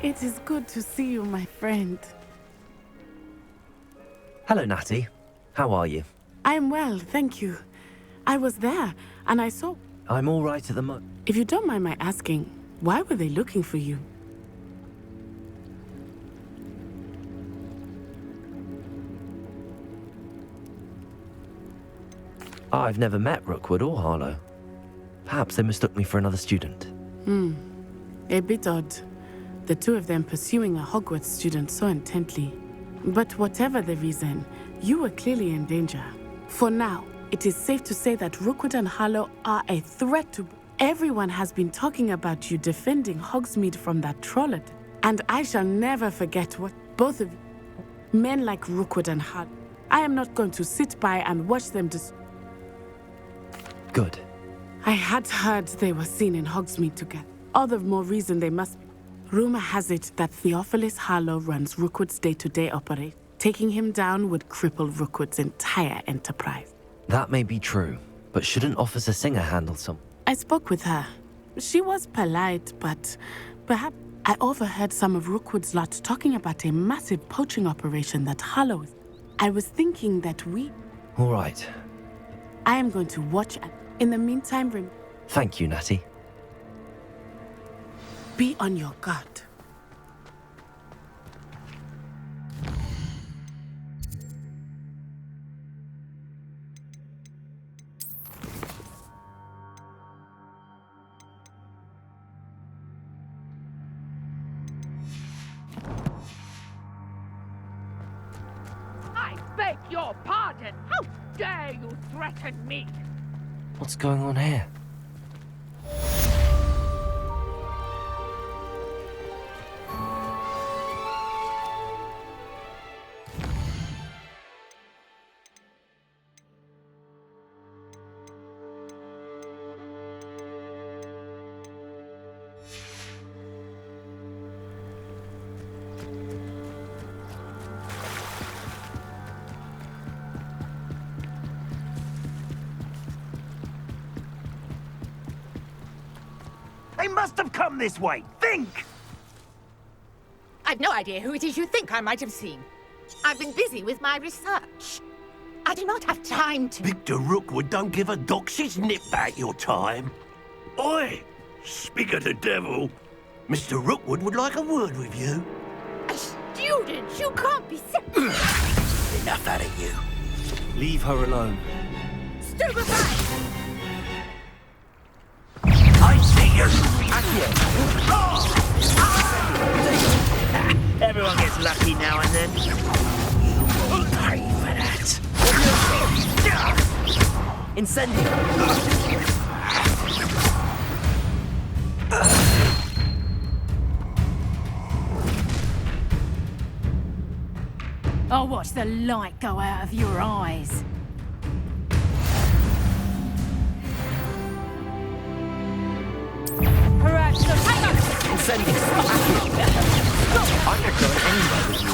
It is good to see you, my friend. Hello, Natty. How are you? I am well, thank you. I was there, and I saw... I'm all right at the mo... If you don't mind my asking, why were they looking for you? I've never met Rookwood or Harlow. Perhaps they mistook me for another student. A bit odd. The two of them pursuing a Hogwarts student so intently. But whatever the reason, you were clearly in danger. For now, it is safe to say that Rookwood and Harlow are a threat to... Everyone has been talking about you defending Hogsmeade from that trollard. And I shall never forget what both of you... Men like Rookwood and Harlow. I am not going to sit by and watch them Good. I had heard they were seen in Hogsmeade together. All the more reason they must... Rumor has it that Theophilus Harlow runs Rookwood's day-to-day operation. Taking him down would cripple Rookwood's entire enterprise. That may be true, but shouldn't Officer Singer handle some... I spoke with her. She was polite, but perhaps I overheard some of Rookwood's lot talking about a massive poaching operation that Harlow... I was thinking that we... All right. I am going to watch and... In the meantime, Thank you, Natty. be on your guard. I beg your pardon! How dare you threaten me? What's going on here? They must have come this way. Think! I've no idea who it is you think I might have seen. I've been busy with my research. I do not have time to... Victor Rookwood don't give a doxy's nip back your time. Oi! Speak of the devil. Mr. Rookwood would like a word with you. A student? You can't be Enough out of you. Leave her alone. Stupefy! I see you! Everyone gets lucky now and then. You'll pay for that. Incendio! I'll watch the light go out of your eyes. Perhaps the Incendio! I'm not going anywhere with you.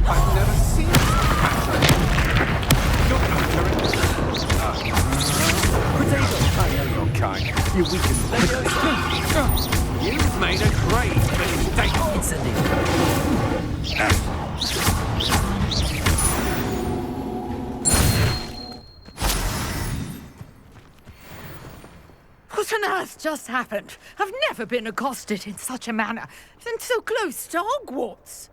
I've never seen this pattern. You're Potato! I know your kind. You weaken You've made a grave mistake. Incendio! What on earth just happened? I've never been accosted in such a manner, and so close to Hogwarts.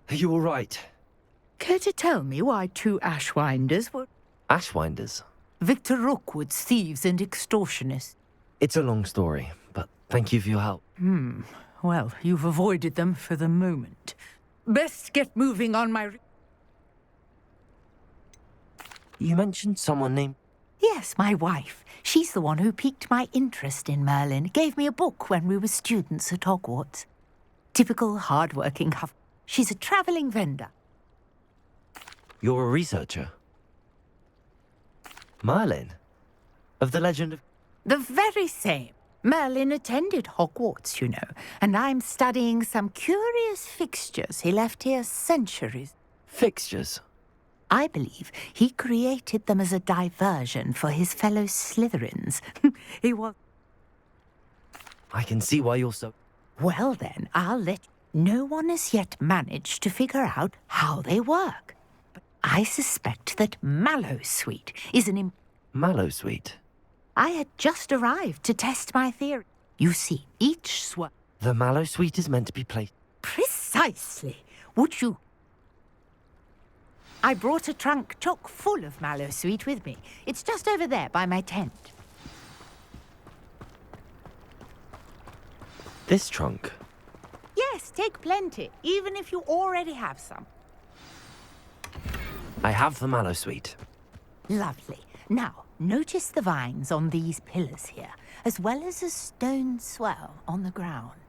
Are you all right? Care to tell me why two Ashwinders were Ashwinders? Victor Rookwood's thieves and extortionists? It's a long story, but thank you for your help. Well, you've avoided them for the moment. Best get moving on my... You mentioned someone named... Yes, my wife. She's the one who piqued my interest in Merlin. Gave me a book when we were students at Hogwarts. Typical hard-working huff. She's a travelling vendor. You're a researcher? Merlin? Of the legend of... The very same. Merlin attended Hogwarts, you know, and I'm studying some curious fixtures he left here centuries. Fixtures? I believe he created them as a diversion for his fellow Slytherins. He was... I can see why you're so... Well then, I'll let... No one has yet managed to figure out how they work. But I suspect that Mallowsweet is an... Mallowsweet? I had just arrived to test my theory. You see, each The Mallowsweet is meant to be placed... Precisely. Would you... I brought a trunk chock full of Mallowsweet with me. It's just over there by my tent. This trunk? Yes, take plenty, even if you already have some. I have the Mallowsweet. Lovely. Now, notice the vines on these pillars here, as well as a stone swell on the ground.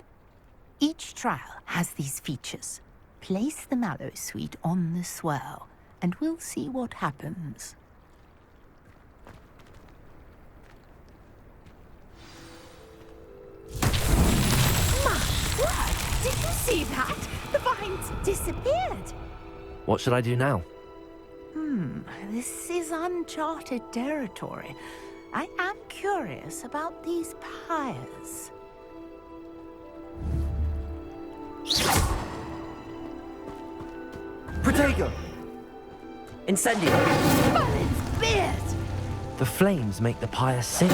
Each trial has these features. Place the Mallowsweet on the swell, and we'll see what happens. My word! Did you see that? The vines disappeared. What should I do now? This is uncharted territory. I am curious about these pyres. Protego! Incendio! Merlin's beard! The flames make the pyre sing.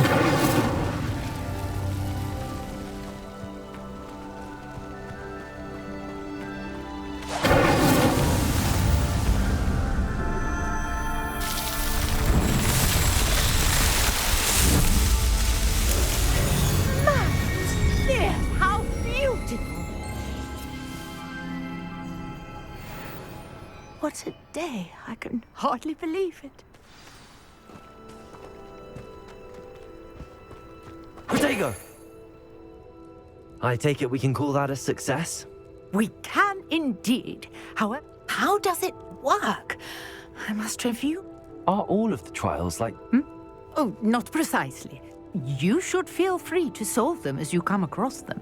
Merlin's beard! How beautiful! What a day! I can hardly believe it. Protego! I take it we can call that a success? We can indeed. However, how does it work? I must review. Are all of the trials like... Oh, not precisely. You should feel free to solve them as you come across them.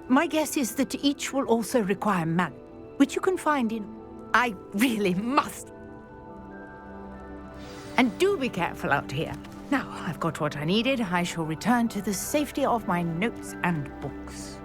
My guess is that each will also require mana, which you can find in... I really must. And do be careful out here. Now, I've got what I needed. I shall return to the safety of my notes and books.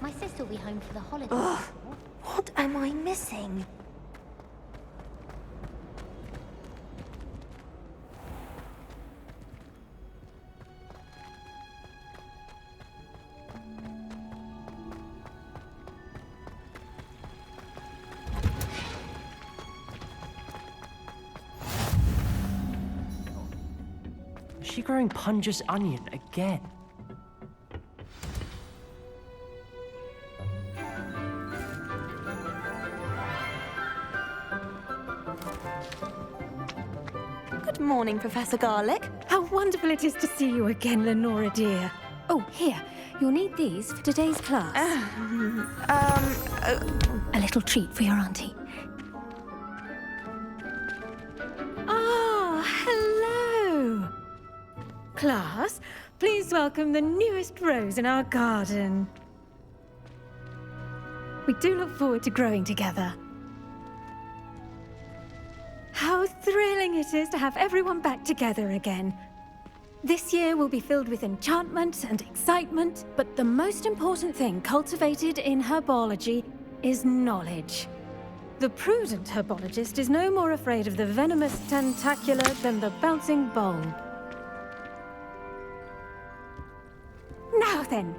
My sister will be home for the holidays. What am I missing? Is she growing Punja's onion again? Good morning, Professor Garlick. How wonderful it is to see you again, Lenora dear. Oh, here. You'll need these for today's class. A little treat for your auntie. Ah, hello. Class, please welcome the newest rose in our garden. We do look forward to growing together. How thrilling it is to have everyone back together again. This year will be filled with enchantment and excitement, but the most important thing cultivated in herbology is knowledge. The prudent herbologist is no more afraid of the venomous tentacular than the bouncing bulb. Now then,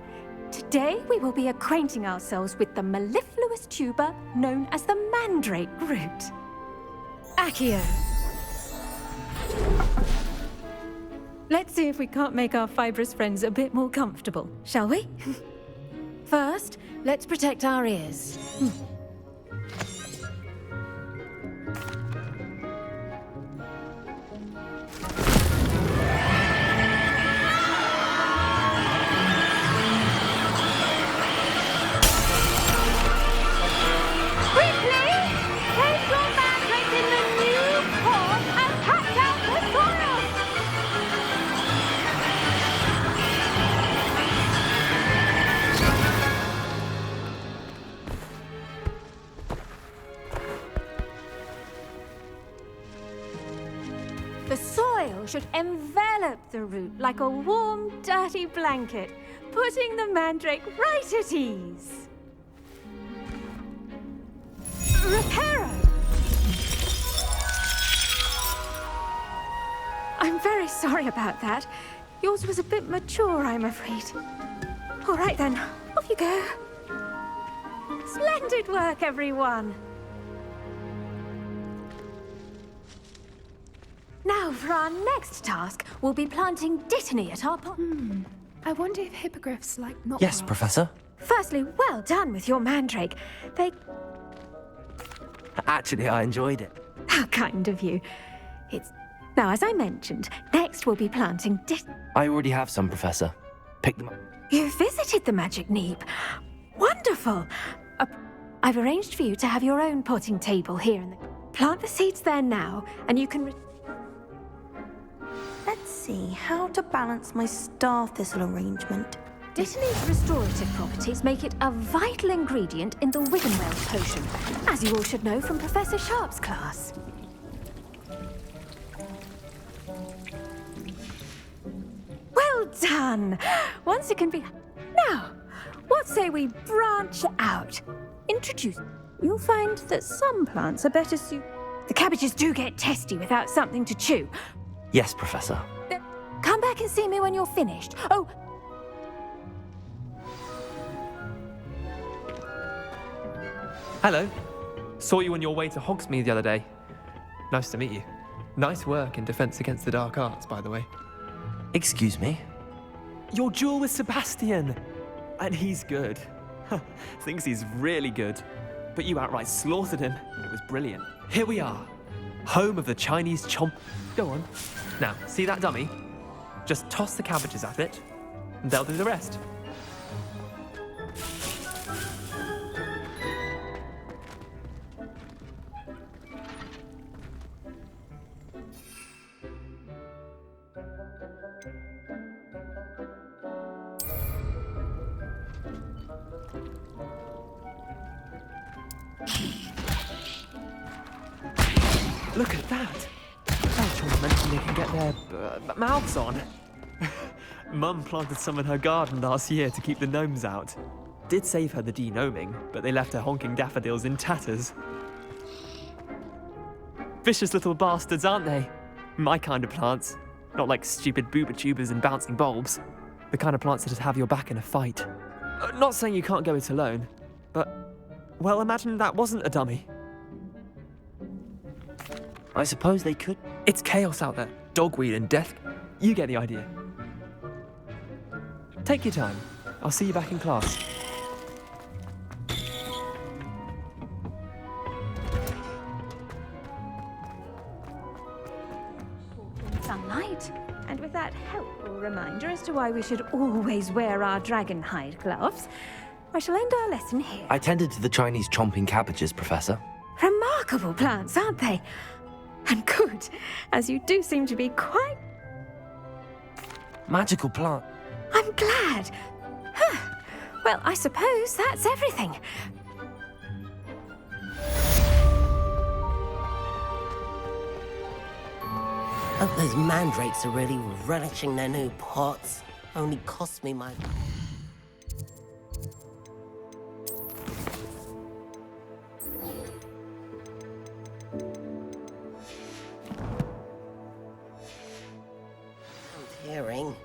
today we will be acquainting ourselves with the mellifluous tuber known as the mandrake root. Accio. Let's see if we can't make our fibrous friends a bit more comfortable, shall we? First, let's protect our ears. The soil should envelop the root like a warm, dirty blanket, putting the mandrake right at ease. Reparo! I'm very sorry about that. Yours was a bit mature, I'm afraid. All right then, off you go. Splendid work, everyone. Now, for our next task, we'll be planting dittany at our pond. I wonder if hippogriffs like not. Yes, Professor. Firstly, well done with your mandrake. Actually, I enjoyed it. How kind of you. Now, as I mentioned, next we'll be planting I already have some, Professor. Pick them up. You visited the Magic Neep. Wonderful. I've arranged for you to have your own potting table here. Plant the seeds there now, and you can... Let's see how to balance my star thistle arrangement. Dittany's restorative properties make it a vital ingredient in the Wiggenweld potion, as you all should know from Professor Sharp's class. Well done! Once it can be... Now, what say we branch out? Introduce... You'll find that some plants are better suited... The cabbages do get testy without something to chew. Yes, Professor. Come back and see me when you're finished. Oh... Hello. Saw you on your way to Hogsmeade the other day. Nice to meet you. Nice work in Defense Against the Dark Arts, by the way. Excuse me? Your duel with Sebastian! And he's good. Thinks he's really good. But you outright slaughtered him. It was brilliant. Here we are. Home of the Chinese chomp... Go on. Now, see that dummy? Just toss the cabbages at it, and they'll do the rest. Look at that! Belchorn mentioned they can get their mouths on. Mum planted some in her garden last year to keep the gnomes out. Did save her the de-gnoming, but they left her honking daffodils in tatters. Vicious little bastards, aren't they? My kind of plants. Not like stupid booba tubers and bouncing bulbs. The kind of plants that just have your back in a fight. Not saying you can't go it alone, but... Well, imagine that wasn't a dummy. I suppose they could. It's chaos out there. Dogweed and death. You get the idea. Take your time. I'll see you back in class. sunlight. And with that helpful reminder as to why we should always wear our dragon hide gloves, I shall end our lesson here. I tended to the Chinese chomping cabbages, Professor. Remarkable plants, aren't they? And good, as you do seem to be quite... Magical plant. I'm glad. Huh. Well, I suppose that's everything. Hope those mandrakes are really relishing their new pots. Only cost me my... hearing.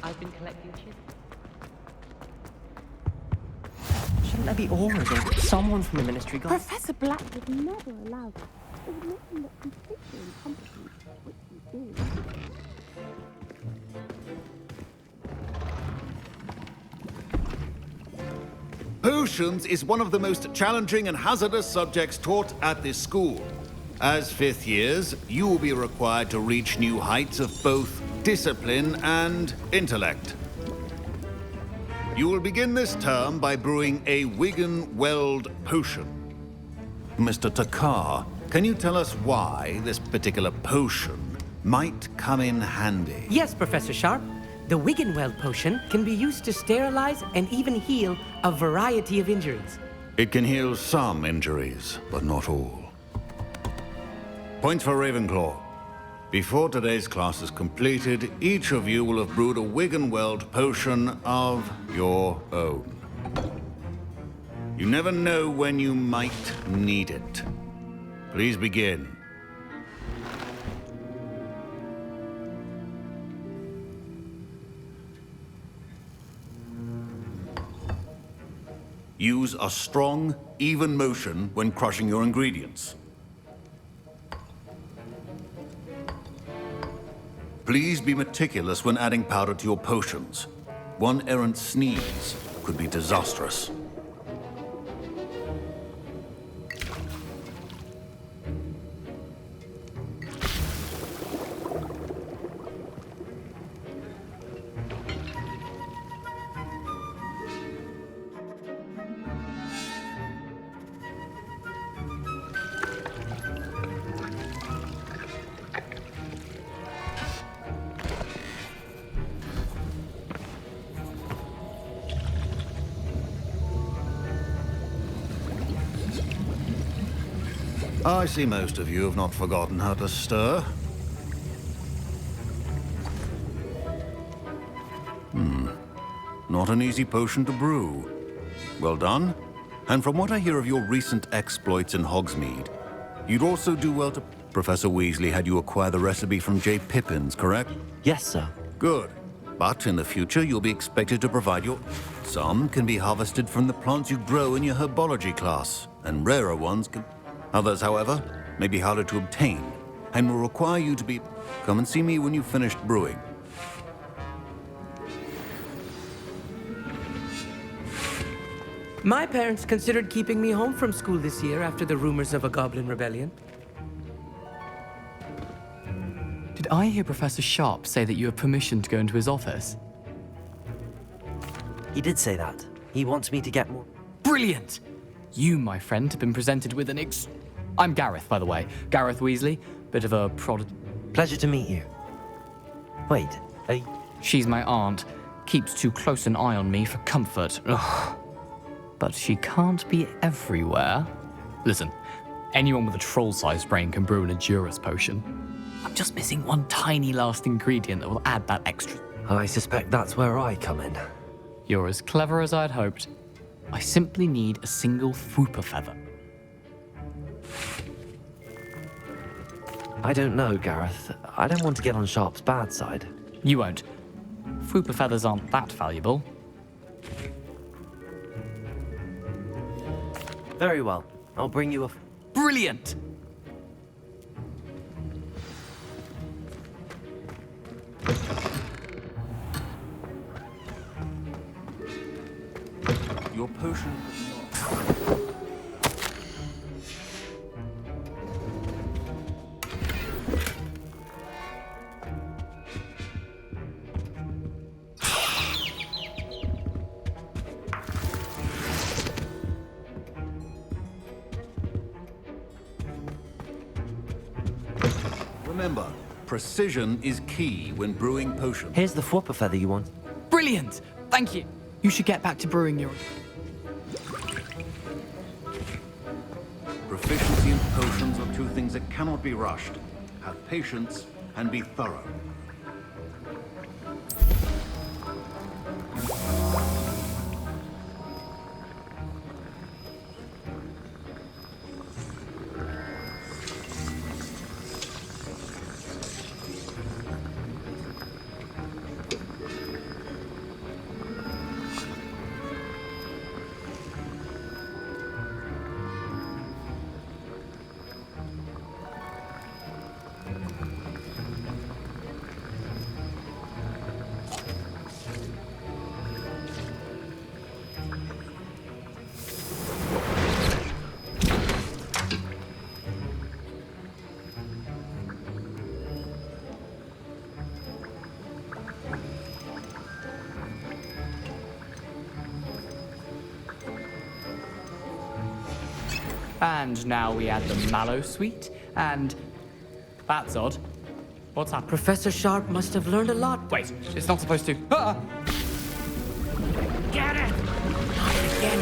I've been collecting chisels. Shouldn't there be auras or someone from the Ministry Guard? Professor Black would never allow that. It would make him look completely incompetent, which he is. Potions is one of the most challenging and hazardous subjects taught at this school. As fifth years, you will be required to reach new heights of both discipline and intellect. You will begin this term by brewing a Wigan-Weld potion. Mr. Takar, can you tell us why this particular potion might come in handy? Yes, Professor Sharp. The Wigan-Weld potion can be used to sterilize and even heal a variety of injuries. It can heal some injuries, but not all. Points for Ravenclaw. Before today's class is completed, each of you will have brewed a Wigan-Weld potion of your own. You never know when you might need it. Please begin. Use a strong, even motion when crushing your ingredients. Please be meticulous when adding powder to your potions. One errant sneeze could be disastrous. I see most of you have not forgotten how to stir. Not an easy potion to brew. Well done. And from what I hear of your recent exploits in Hogsmeade, you'd also do well to... Professor Weasley had you acquire the recipe from J. Pippin's, correct? Yes, sir. Good. But in the future, you'll be expected to provide your... Some can be harvested from the plants you grow in your herbology class, and rarer ones can... Others, however, may be harder to obtain, and will require you to be... Come and see me when you've finished brewing. My parents considered keeping me home from school this year after the rumors of a goblin rebellion. Did I hear Professor Sharp say that you have permission to go into his office? He did say that. He wants me to get more... Brilliant! You, my friend, have been presented with an I'm Gareth, by the way. Gareth Weasley. Bit of a Pleasure to meet you. Wait, She's my aunt. Keeps too close an eye on me for comfort. Ugh. But she can't be everywhere. Listen, anyone with a troll-sized brain can brew an Edurus potion. I'm just missing one tiny last ingredient that will add that extra. I suspect that's where I come in. You're as clever as I'd hoped. I simply need a single Fwooper feather. I don't know, Gareth. I don't want to get on Sharp's bad side. You won't. Fwooper feathers aren't that valuable. Very well. I'll bring you a... Brilliant! Your potion... Remember, precision is key when brewing potions. Here's the Fwooper feather you want. Brilliant! Thank you. You should get back to brewing your... Proficiency in potions are two things that cannot be rushed. Have patience and be thorough. And now we add the mallow sweet, and... That's odd. What's happened? Professor Sharp must have learned a lot. Wait, it's not supposed to... Ah! Get it! Not again.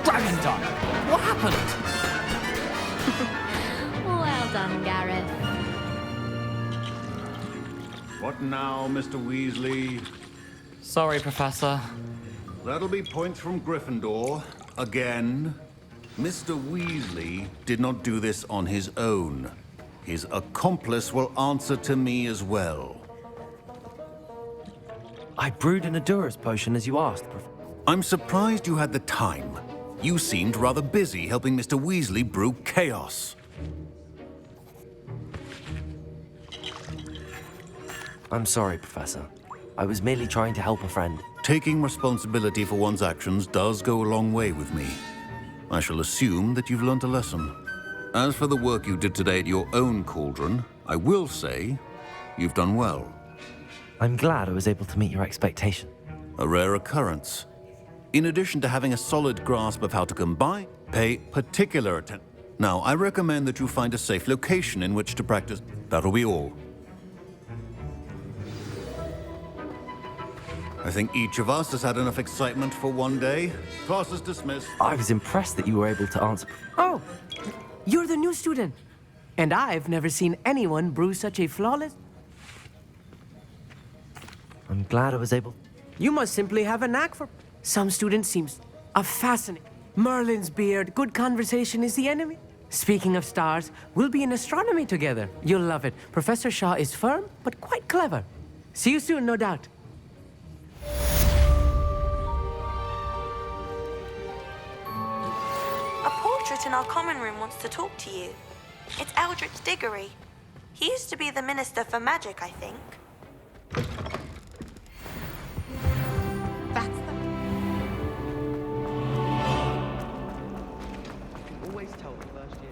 Dragon time! What happened? Well done, Gareth. What now, Mr. Weasley? Sorry, Professor. That'll be points from Gryffindor. Again. Mr. Weasley did not do this on his own. His accomplice will answer to me as well. I brewed an Adura's potion as you asked, I'm surprised you had the time. You seemed rather busy helping Mr. Weasley brew chaos. I'm sorry, Professor. I was merely trying to help a friend. Taking responsibility for one's actions does go a long way with me. I shall assume that you've learnt a lesson. As for the work you did today at your own cauldron, I will say you've done well. I'm glad I was able to meet your expectation. A rare occurrence. In addition to having a solid grasp of how to combine, pay particular attention. Now, I recommend that you find a safe location in which to practice. That'll be all. I think each of us has had enough excitement for one day. Class is dismissed. I was impressed that you were able to answer... Oh, you're the new student. And I've never seen anyone brew such a flawless... I'm glad I was able... You must simply have a knack for... Some students seems fascinating. Merlin's beard, good conversation is the enemy. Speaking of stars, we'll be in astronomy together. You'll love it. Professor Shaw is firm, but quite clever. See you soon, no doubt. A portrait in our common room wants to talk to you. It's Eldritch Diggory. He used to be the Minister for Magic, I think. That's the... Always tell the first year.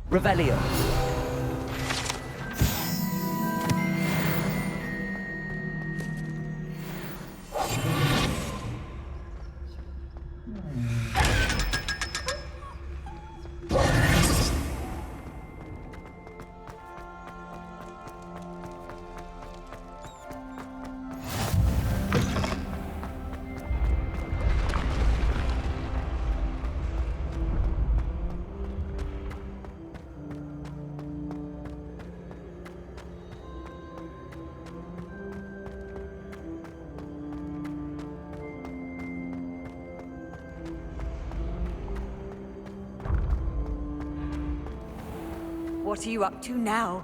Revelio. What are you up to now?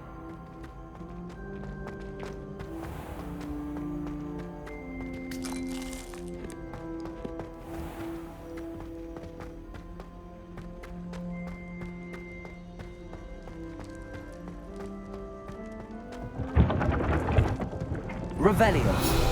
Revelio.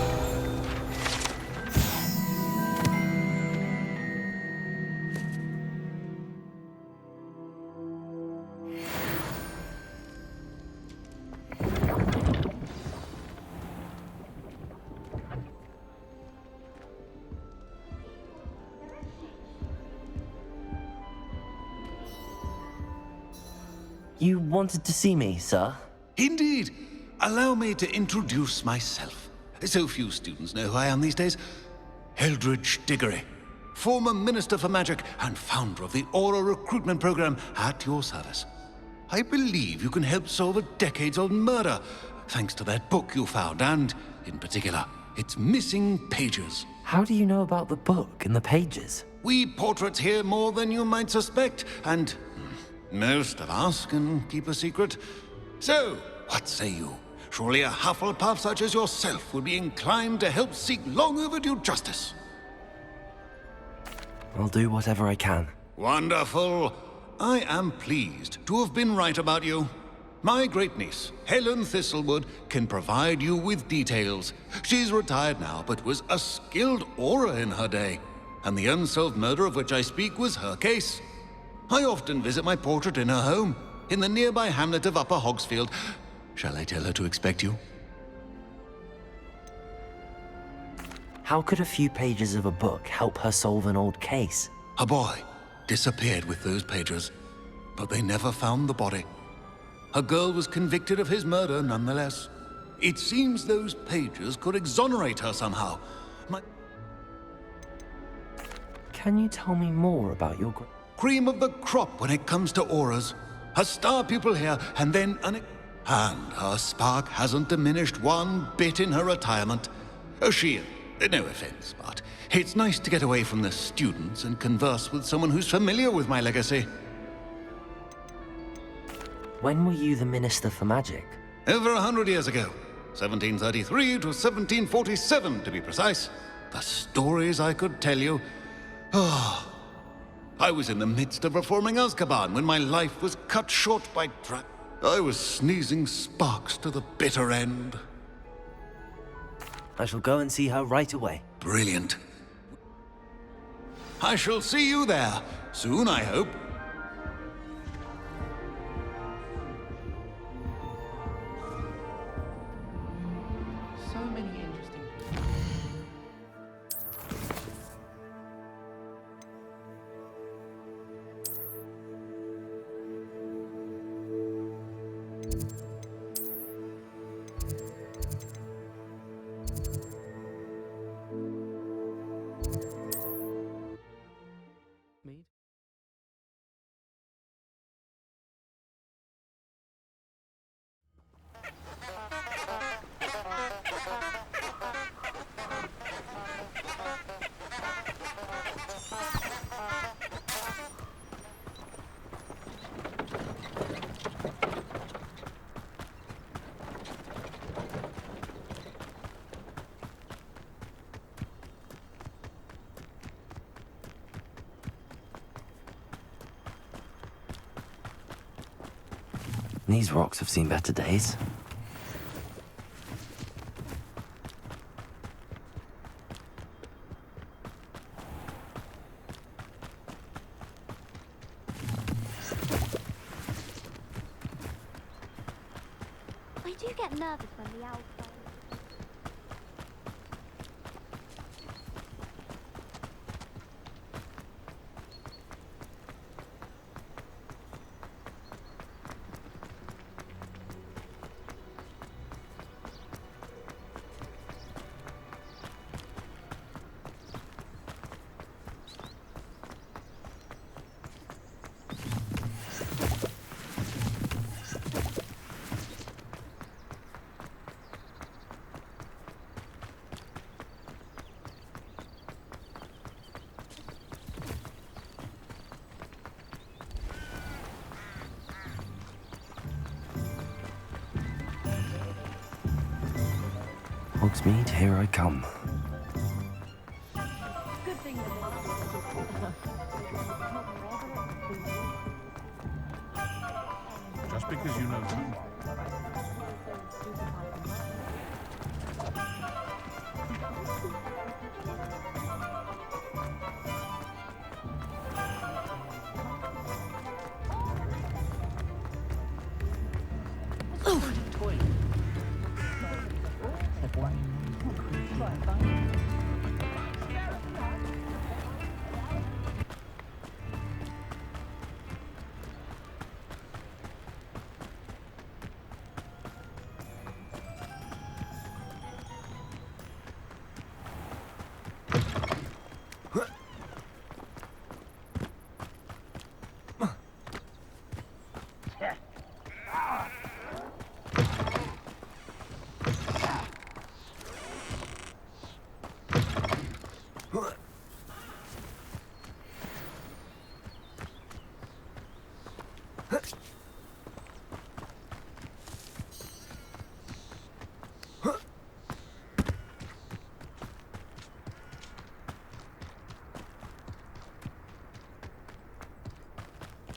You wanted to see me, sir? Indeed. Allow me to introduce myself. So few students know who I am these days. Eldridge Diggory, former Minister for Magic and founder of the Aura recruitment program at your service. I believe you can help solve a decades-old murder, thanks to that book you found, and, in particular, its missing pages. How do you know about the book and the pages? We portraits hear more than you might suspect, and most of us can keep a secret. So, what say you? Surely a Hufflepuff such as yourself would be inclined to help seek long overdue justice. I'll do whatever I can. Wonderful. I am pleased to have been right about you. My great-niece, Helen Thistlewood, can provide you with details. She's retired now, but was a skilled aura in her day. And the unsolved murder of which I speak was her case. I often visit my portrait in her home, in the nearby hamlet of Upper Hogsfield. Shall I tell her to expect you? How could a few pages of a book help her solve an old case? A boy disappeared with those pages, but they never found the body. A girl was convicted of his murder nonetheless. It seems those pages could exonerate her somehow. Can you tell me more about your... Cream of the crop when it comes to auras. A star pupil here, and then and her spark hasn't diminished one bit in her retirement. No offense, but it's nice to get away from the students and converse with someone who's familiar with my legacy. When were you the Minister for Magic? Over 100 years ago. 1733 to 1747, to be precise. The stories I could tell you. Oh, I was in the midst of reforming Azkaban when my life was cut short by I was sneezing sparks to the bitter end. I shall go and see her right away. Brilliant. I shall see you there. Soon, I hope. So many interesting These rocks have seen better days. I do get nervous when the owls play. Hogsmeade, here I come. Just because you know them.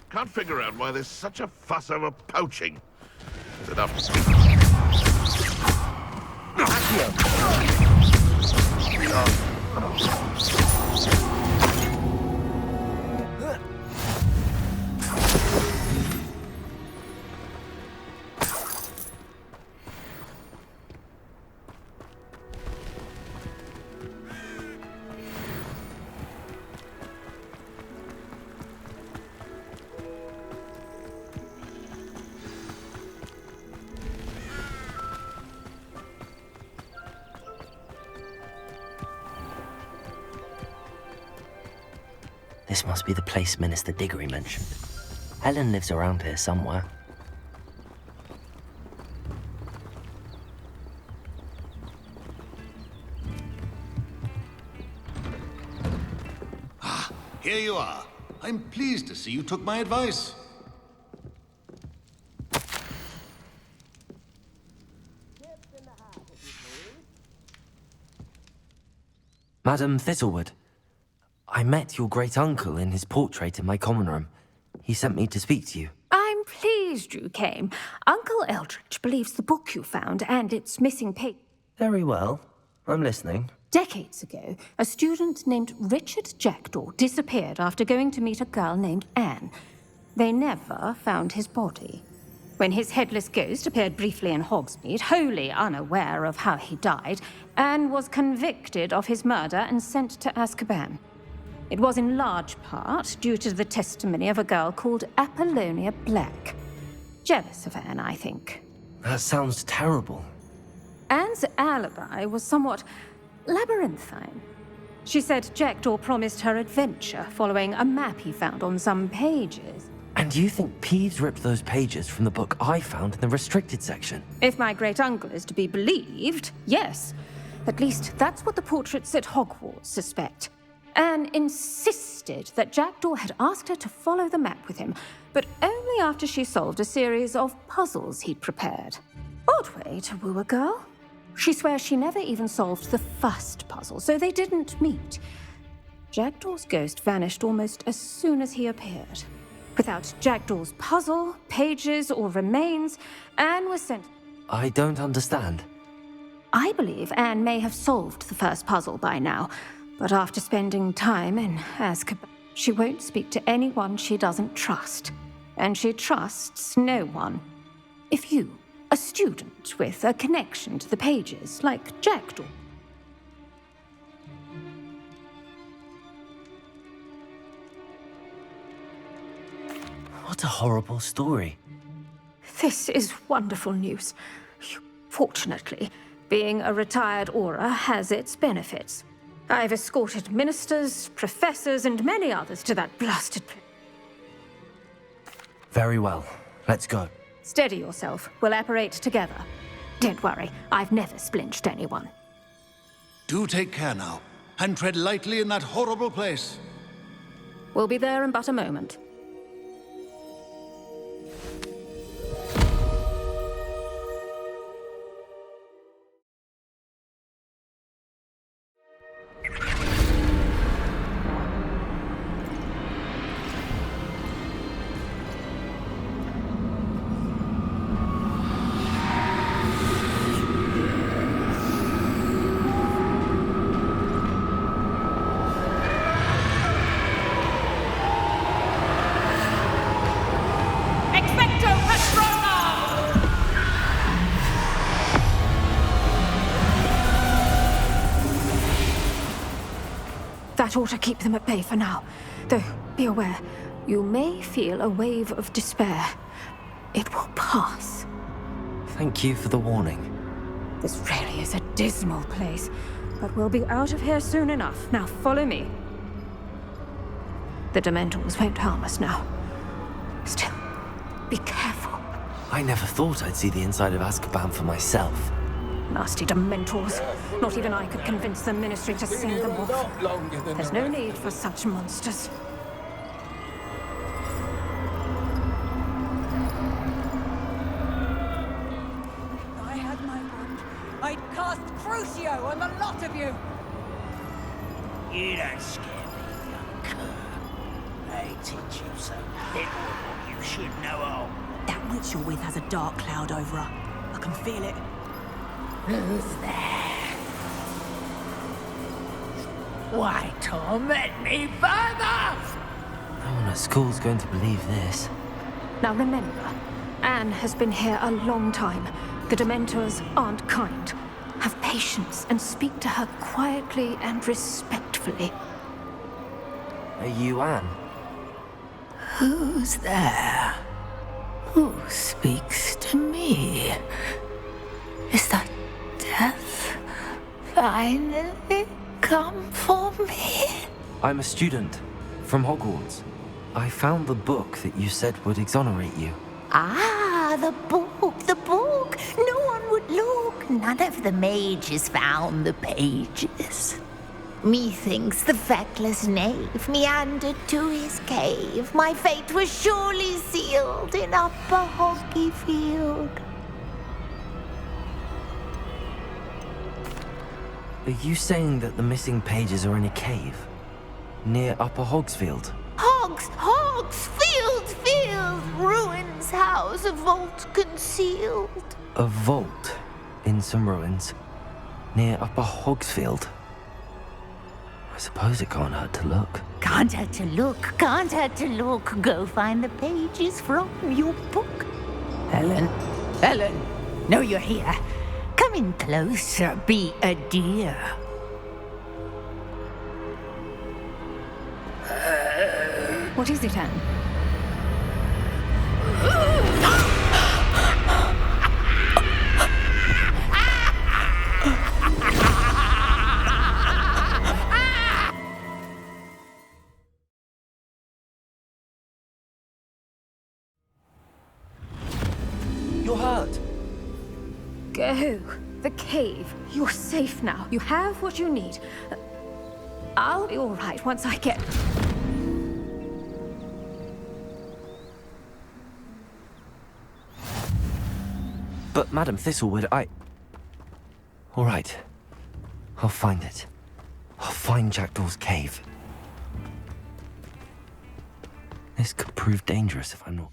Can't figure out why there's such a fuss over poaching. It's enough. This must be the place Minister Diggory mentioned. Helen lives around here somewhere. Ah, here you are. I'm pleased to see you took my advice. Madam Thistlewood, I met your great-uncle in his portrait in my common room. He sent me to speak to you. I'm pleased you came. Uncle Eldridge believes the book you found and its missing page. Very well. I'm listening. Decades ago, a student named Richard Jackdaw disappeared after going to meet a girl named Anne. They never found his body. When his headless ghost appeared briefly in Hogsmeade, wholly unaware of how he died, Anne was convicted of his murder and sent to Azkaban. It was in large part due to the testimony of a girl called Apollonia Black. Jealous of Anne, I think. That sounds terrible. Anne's alibi was somewhat labyrinthine. She said Jackdaw promised her adventure following a map he found on some pages. And you think Peeves ripped those pages from the book I found in the restricted section? If my great-uncle is to be believed, yes. At least that's what the portraits at Hogwarts suspect. Anne insisted that Jackdaw had asked her to follow the map with him, but only after she solved a series of puzzles he'd prepared. Odd way to woo a girl. She swears she never even solved the first puzzle, so they didn't meet. Jackdaw's ghost vanished almost as soon as he appeared. Without Jackdaw's puzzle, pages, or remains, Anne was sent... I don't understand. I believe Anne may have solved the first puzzle by now, but after spending time in Azkaban, she won't speak to anyone she doesn't trust. And she trusts no one. If you, a student, object with a connection to the pages, like jackdaw. What a horrible story. This is wonderful news. Fortunately, being a retired Auror has its benefits. I've escorted ministers, professors, and many others to that blasted place. Very well. Let's go. Steady yourself. We'll apparate together. Don't worry, I've never splinched anyone. Do take care now, and tread lightly in that horrible place. We'll be there in but a moment. That ought to keep them at bay for now. Though, be aware, you may feel a wave of despair. It will pass. Thank you for the warning. This really is a dismal place, but we'll be out of here soon enough. Now follow me. The Dementors won't harm us now. Still, be careful. I never thought I'd see the inside of Azkaban for myself. Nasty Dementors. Not even I could convince the Ministry to send them off. There's no need for such monsters. I had my wand. I'd cast Crucio on the lot of you! You don't scare me, young cur. I teach you so little of what you should know all. That witch you're with has a dark cloud over her. I can feel it. Who's there? Why torment me further? No one at school's going to believe this. Now remember, Anne has been here a long time. The Dementors aren't kind. Have patience and speak to her quietly and respectfully. Are you Anne? Who's there? Who speaks to me? Is that death finally come for me? I'm a student from Hogwarts. I found the book that you said would exonerate you. Ah, the book, the book. No one would look. None of the mages found the pages. Methinks the feckless knave meandered to his cave. My fate was surely sealed in Upper Hoggy Field. Are you saying that the missing pages are in a cave? Near Upper Hogsfield? Field, ruins house, a vault concealed. A vault in some ruins near Upper Hogsfield? I suppose it can't hurt to look. Can't hurt to look. Go find the pages from your book. Helen, know you're here. Come in closer, be a dear. What is it, Anne? You're hurt. Go. The cave. You're safe now. You have what you need. I'll be all right once I get... But Madam Thistlewood, all right. I'll find it. I'll find Jackdaw's cave. This could prove dangerous if I'm not...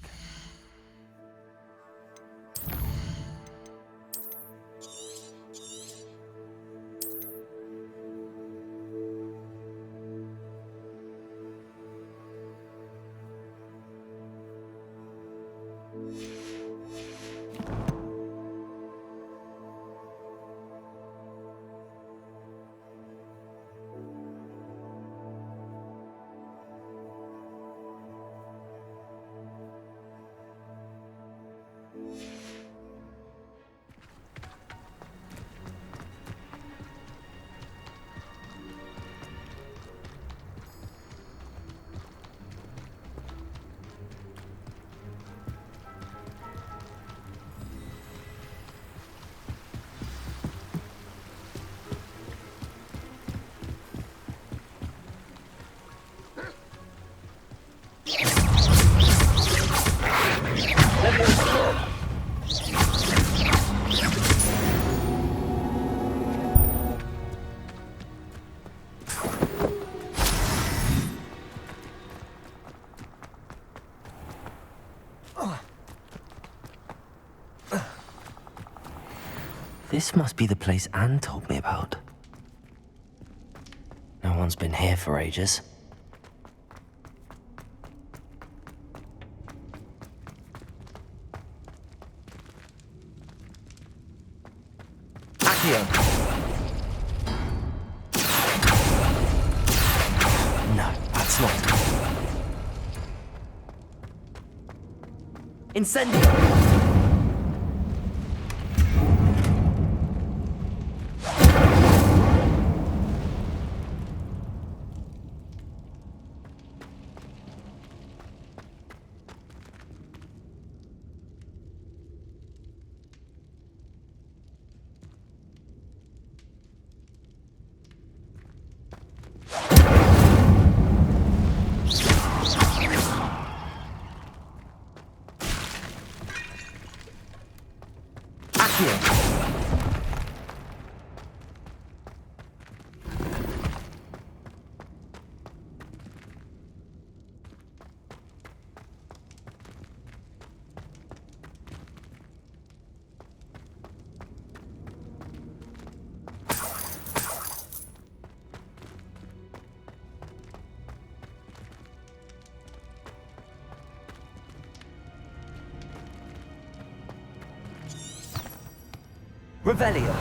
This must be the place Anne told me about. No one's been here for ages. Accio! No, that's not. Incendio! Revelio.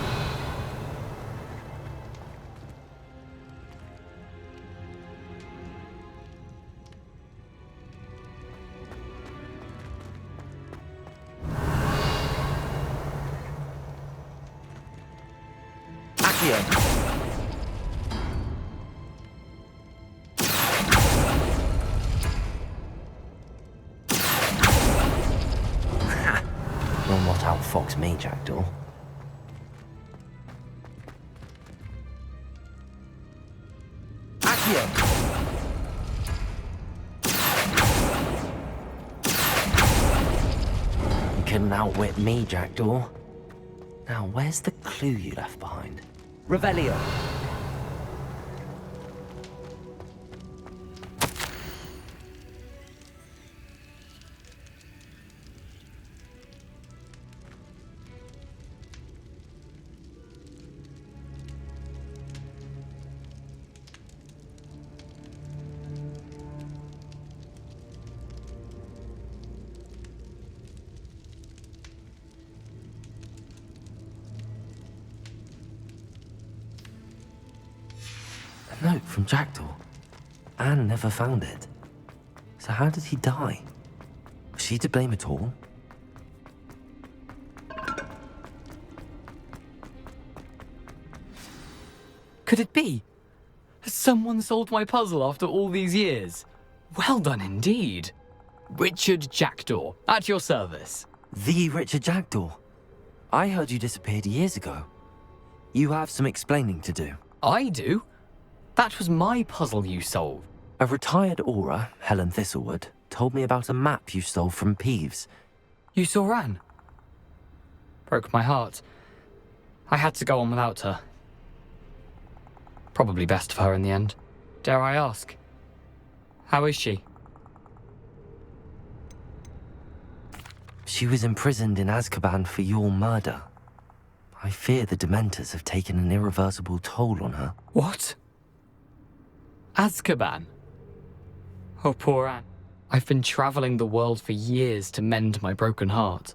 Accio. Will not outfox me, Jackdaw. You couldn't outwit me, Jackdaw. Now, where's the clue you left behind? Revelio. A note from Jackdaw. Anne never found it. So how did he die? Was she to blame at all? Could it be? Has someone solved my puzzle after all these years? Well done indeed. Richard Jackdaw, at your service. The Richard Jackdaw? I heard you disappeared years ago. You have some explaining to do. I do? That was my puzzle you solved. A retired Aura, Helen Thistlewood, told me about a map you stole from Peeves. You saw Anne? Broke my heart. I had to go on without her. Probably best for her in the end. Dare I ask? How is she? She was imprisoned in Azkaban for your murder. I fear the Dementors have taken an irreversible toll on her. What? Azkaban? Oh, poor Anne. I've been traveling the world for years to mend my broken heart.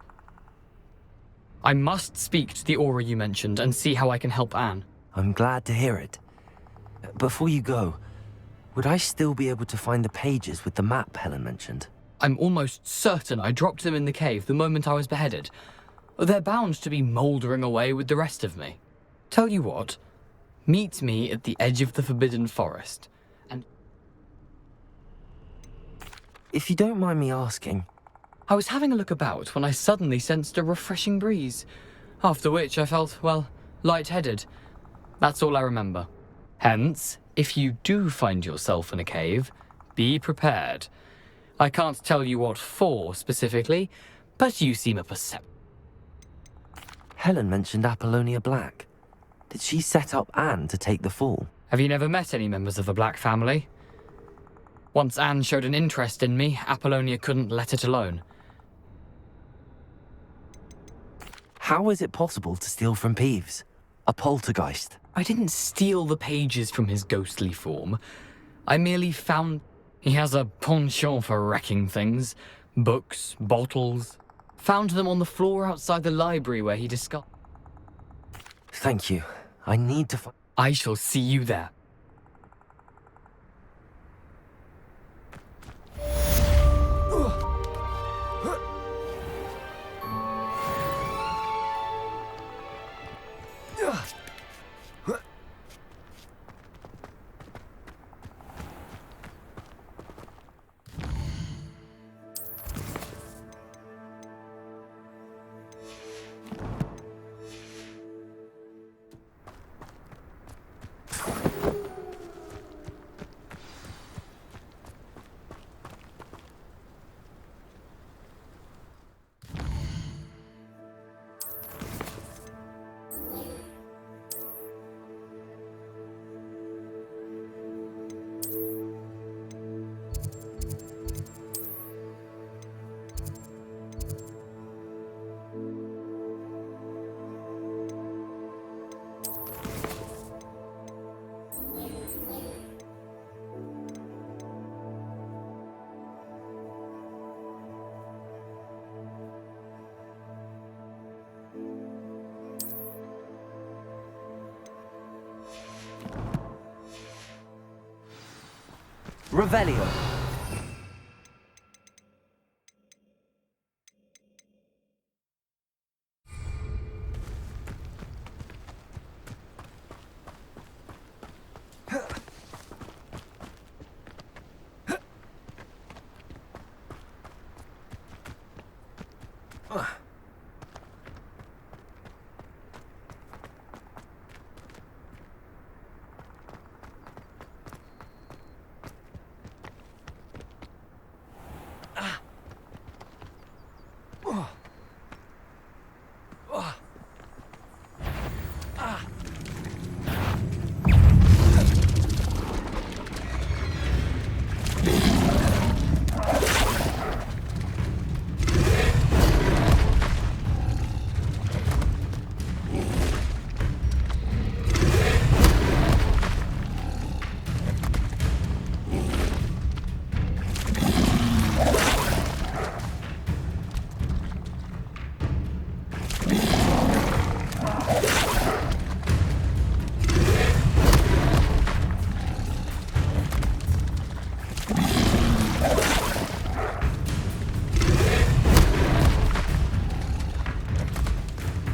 I must speak to the Aura you mentioned and see how I can help Anne. I'm glad to hear it. Before you go, would I still be able to find the pages with the map Helen mentioned? I'm almost certain I dropped them in the cave the moment I was beheaded. They're bound to be mouldering away with the rest of me. Tell you what, meet me at the edge of the Forbidden Forest, and... If you don't mind me asking... I was having a look about when I suddenly sensed a refreshing breeze, after which I felt, well, lightheaded. That's all I remember. Hence, if you do find yourself in a cave, be prepared. I can't tell you what for specifically, but you seem a perception. Helen mentioned Apollonia Black. Did she set up Anne to take the fall? Have you never met any members of the Black family? Once Anne showed an interest in me, Apollonia couldn't let it alone. How is it possible to steal from Peeves? A poltergeist? I didn't steal the pages from his ghostly form. I merely found he has a penchant for wrecking things. Books, bottles. Found them on the floor outside the library where he discovered. Thank you. I need to I shall see you there. Revelio.